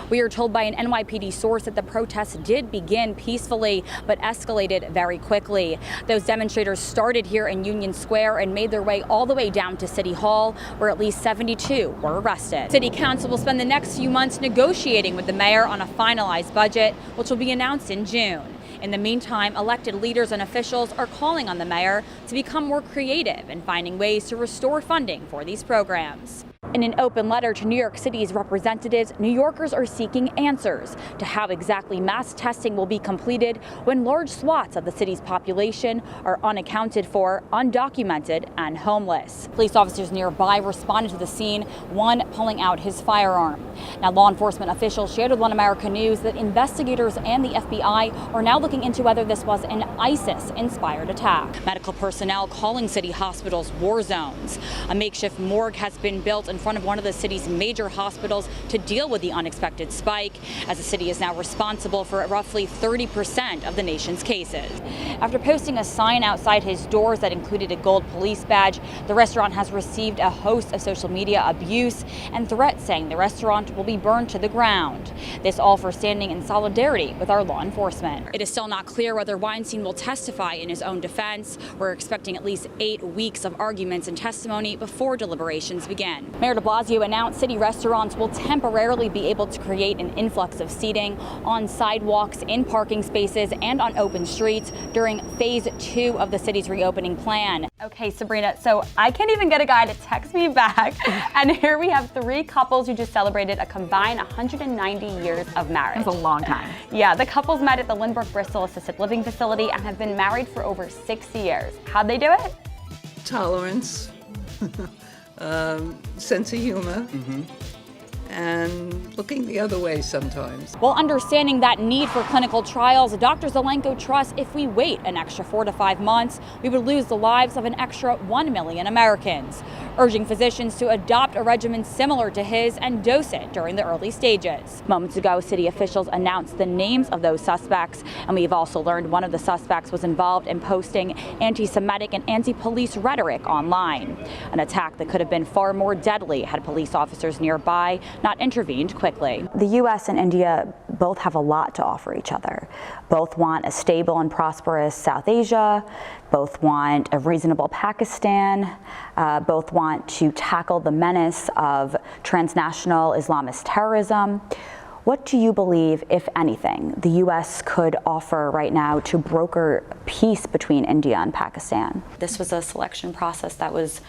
We are told by an NYPD source that the protests did begin peacefully, but escalated very quickly. Those demonstrators started here in Union Square and made their way all the way down to City Hall, where at least 72 were arrested. City Council will spend the next few months negotiating with the mayor on a finalized budget, which will be announced in June. In the meantime, elected leaders and officials are calling on the mayor to become more creative in finding ways to restore funding for these programs. In an open letter to New York City's representatives, New Yorkers are seeking answers to how exactly mass testing will be completed when large swaths of the city's population are unaccounted for, undocumented, and homeless. Police officers nearby responded to the scene, one pulling out his firearm. Now, law enforcement officials shared with One America News that investigators and the FBI are now looking into whether this was an ISIS-inspired attack. Medical personnel calling city hospitals war zones. A makeshift morgue has been built in front of one of the city's major hospitals to deal with the unexpected spike, as the city is now responsible for roughly 30% of the nation's cases. After posting a sign outside his doors that included a gold police badge, the restaurant has received a host of social media abuse and threats saying the restaurant will be burned to the ground. This all for standing in solidarity with our law enforcement. It is still not clear whether Weinstein will testify in his own defense. We're expecting at least 8 weeks of arguments and testimony before deliberations begin. Mayor de Blasio announced city restaurants will temporarily be able to create an influx of seating on sidewalks, in parking spaces, and on open streets during phase 2 of the city's reopening plan. Okay, Sabrina, so I can't even get a guy to text me back. And here we have 3 couples who just celebrated a combined 190 years of marriage. That's a long time. Yeah, the couples met at the Lindbergh Bristol Assisted Living Facility and have been married for over 60 years. How'd they do it? Tolerance. Sense of humor, and looking the other way sometimes. While understanding that need for clinical trials, Dr. Zelenko trusts if we wait an extra 4 to 5 months, we would lose the lives of an extra 1 million Americans, urging physicians to adopt a regimen similar to his and dose it during the early stages. Moments ago, city officials announced the names of those suspects, and we've also learned one of the suspects was involved in posting anti-Semitic and anti-police rhetoric online, an attack that could have been far more deadly had police officers nearby not intervened quickly. The U.S. and India both have a lot to offer each other. Both want a stable and prosperous South Asia, both want a reasonable Pakistan, both want to tackle the menace of transnational Islamist terrorism. What do you believe, if anything, the U.S. could offer right now to broker peace between India and Pakistan? This was a selection process that was,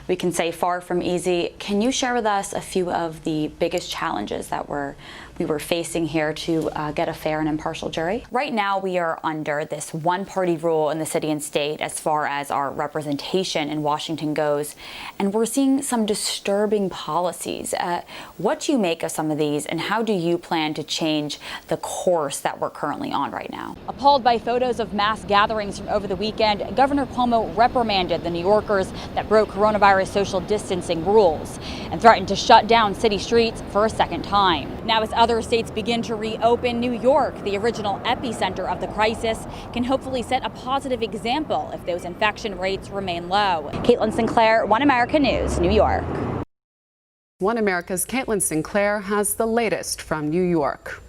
we can say, far from easy. Can you share with us a few of the biggest challenges that we were facing here to get a fair and impartial jury? Right now, we are under this one-party rule in the city and state as far as our representation in Washington goes, and we're seeing some disturbing policies. What do you make of some of these, and how do you plan to change the course that we're currently on right now? Appalled by photos of mass gatherings from over the weekend, Governor Cuomo reprimanded the New Yorkers that broke coronavirus social distancing rules and threatened to shut down city streets for a second time. Now, as other states begin to reopen, New York, the original epicenter of the crisis, can hopefully set a positive example if those infection rates remain low. Caitlin Sinclair, One America News, New York. One America's Caitlin Sinclair has the latest from New York.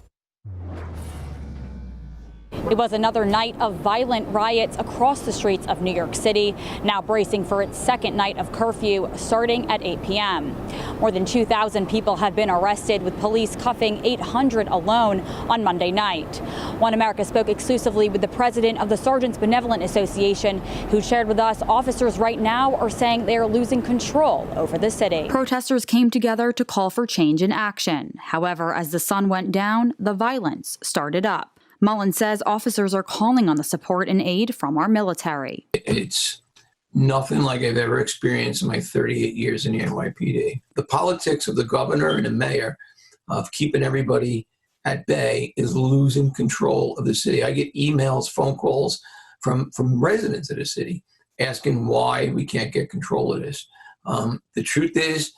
It was another night of violent riots across the streets of New York City, now bracing for its second night of curfew starting at 8 p.m. More than 2,000 people have been arrested, with police cuffing 800 alone on Monday night. One America spoke exclusively with the president of the Sergeants Benevolent Association, who shared with us officers right now are saying they are losing control over the city. Protesters came together to call for change in action. However, as the sun went down, the violence started up. Mullen says officers are calling on the support and aid from our military. It's nothing like I've ever experienced in my 38 years in the NYPD. The politics of the governor and the mayor of keeping everybody at bay is losing control of the city. I get emails, phone calls from residents of the city asking why we can't get control of this. The truth is,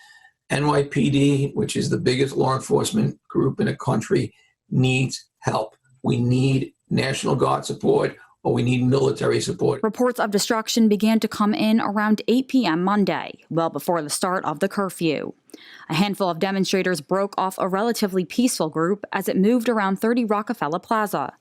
NYPD, which is the biggest law enforcement group in the country, needs help. We need National Guard support, or we need military support. Reports of destruction began to come in around 8 p.m. Monday, well before the start of the curfew. A handful of demonstrators broke off a relatively peaceful group as it moved around 30 Rockefeller Plaza,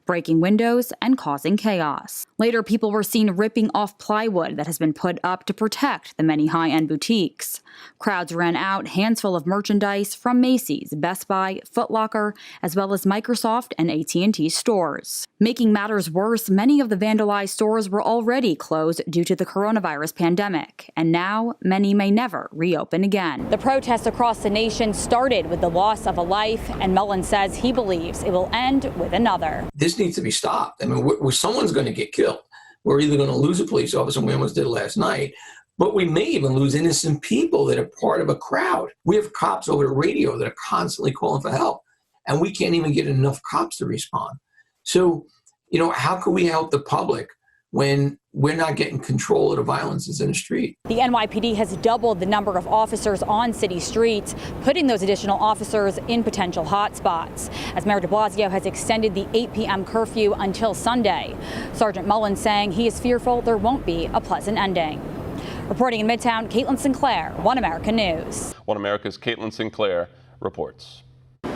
breaking windows and causing chaos. Later, people were seen ripping off plywood that has been put up to protect the many high-end boutiques. Crowds ran out hands full of merchandise from Macy's, Best Buy, Foot Locker, as well as Microsoft and AT&T stores. Making matters worse, many of the vandalized stores were already closed due to the coronavirus pandemic, and now many may never reopen again. The protests across the nation started with the loss of a life, and Mullen says he believes it will end with another. This needs to be stopped. I mean, someone's going to get killed. We're either going to lose a police officer, and we almost did last night, but we may even lose innocent people that are part of a crowd. We have cops over the radio that are constantly calling for help, and we can't even get enough cops to respond. So, how can we help the public when we're not getting control of the violences in the street? The NYPD has doubled the number of officers on city streets, putting those additional officers in potential hotspots, as Mayor de Blasio has extended the 8 p.m. curfew until Sunday. Sergeant Mullen saying he is fearful there won't be a pleasant ending. Reporting in Midtown, Caitlin Sinclair, One America News. One America's Caitlin Sinclair reports.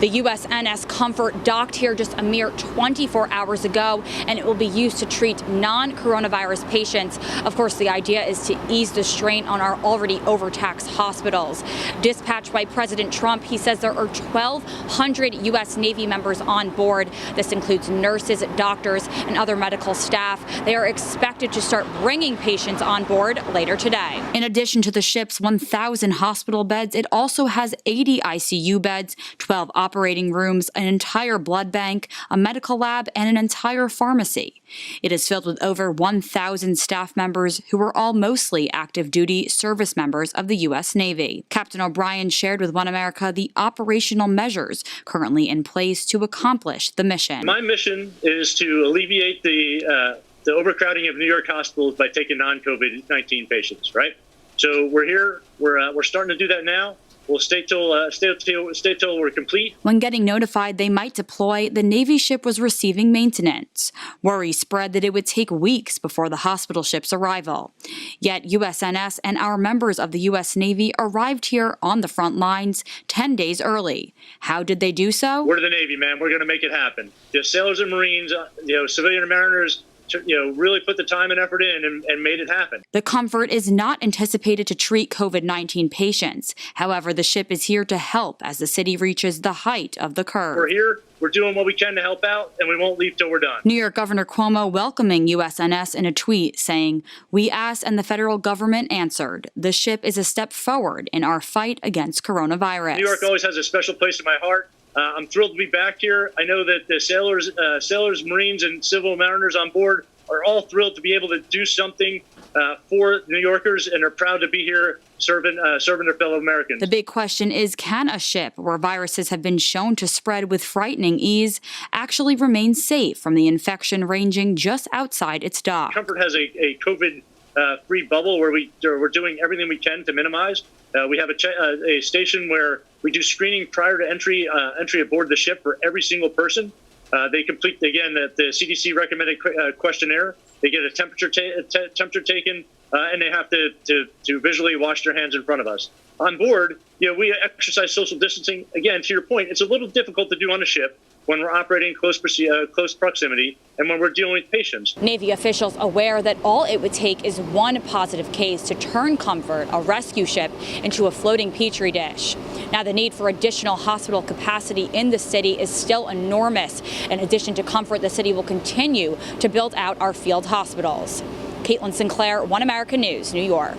The USNS Comfort docked here just a mere 24 hours ago, and it will be used to treat non-coronavirus patients. Of course, the idea is to ease the strain on our already overtaxed hospitals. Dispatched by President Trump, he says there are 1,200 U.S. Navy members on board. This includes nurses, doctors, and other medical staff. They are expected to start bringing patients on board later today. In addition to the ship's 1,000 hospital beds, it also has 80 ICU beds, 12 operating rooms, an entire blood bank, a medical lab, and an entire pharmacy. It is filled with over 1,000 staff members who are all mostly active duty service members of the U.S. Navy. Captain O'Brien shared with One America the operational measures currently in place to accomplish the mission. My mission is to alleviate the overcrowding of New York hospitals by taking non-COVID-19 patients, right? So we're here, we're starting to do that now. We'll stay till we're complete. When getting notified they might deploy, the Navy ship was receiving maintenance. Worry spread that it would take weeks before the hospital ship's arrival. Yet USNS and our members of the U.S. Navy arrived here on the front lines 10 days early. How did they do so? We're the Navy, man. We're going to make it happen. The sailors and Marines, civilian mariners, really put the time and effort in and made it happen. The Comfort is not anticipated to treat COVID-19 patients. However, the ship is here to help as the city reaches the height of the curve. We're here. We're doing what we can to help out, and we won't leave till we're done. New York Governor Cuomo welcoming USNS in a tweet saying, "We asked and the federal government answered. The ship is a step forward in our fight against coronavirus." New York always has a special place in my heart. I'm thrilled to be back here. I know that the sailors, Marines, and civil mariners on board are all thrilled to be able to do something for New Yorkers, and are proud to be here serving their fellow Americans. The big question is, can a ship where viruses have been shown to spread with frightening ease actually remain safe from the infection ranging just outside its dock? Comfort has a COVID-free bubble where we're doing everything we can to minimize. We have a station where we do screening prior to entry aboard the ship for every single person. They complete, again, the CDC recommended questionnaire. They get a temperature taken, and they have to visually wash their hands in front of us. On board, we exercise social distancing. Again, to your point, it's a little difficult to do on a ship when we're operating in close proximity and when we're dealing with patients. Navy officials aware that all it would take is one positive case to turn Comfort, a rescue ship, into a floating petri dish. Now, the need for additional hospital capacity in the city is still enormous. In addition to Comfort, the city will continue to build out our field hospitals. Caitlin Sinclair, One America News, New York.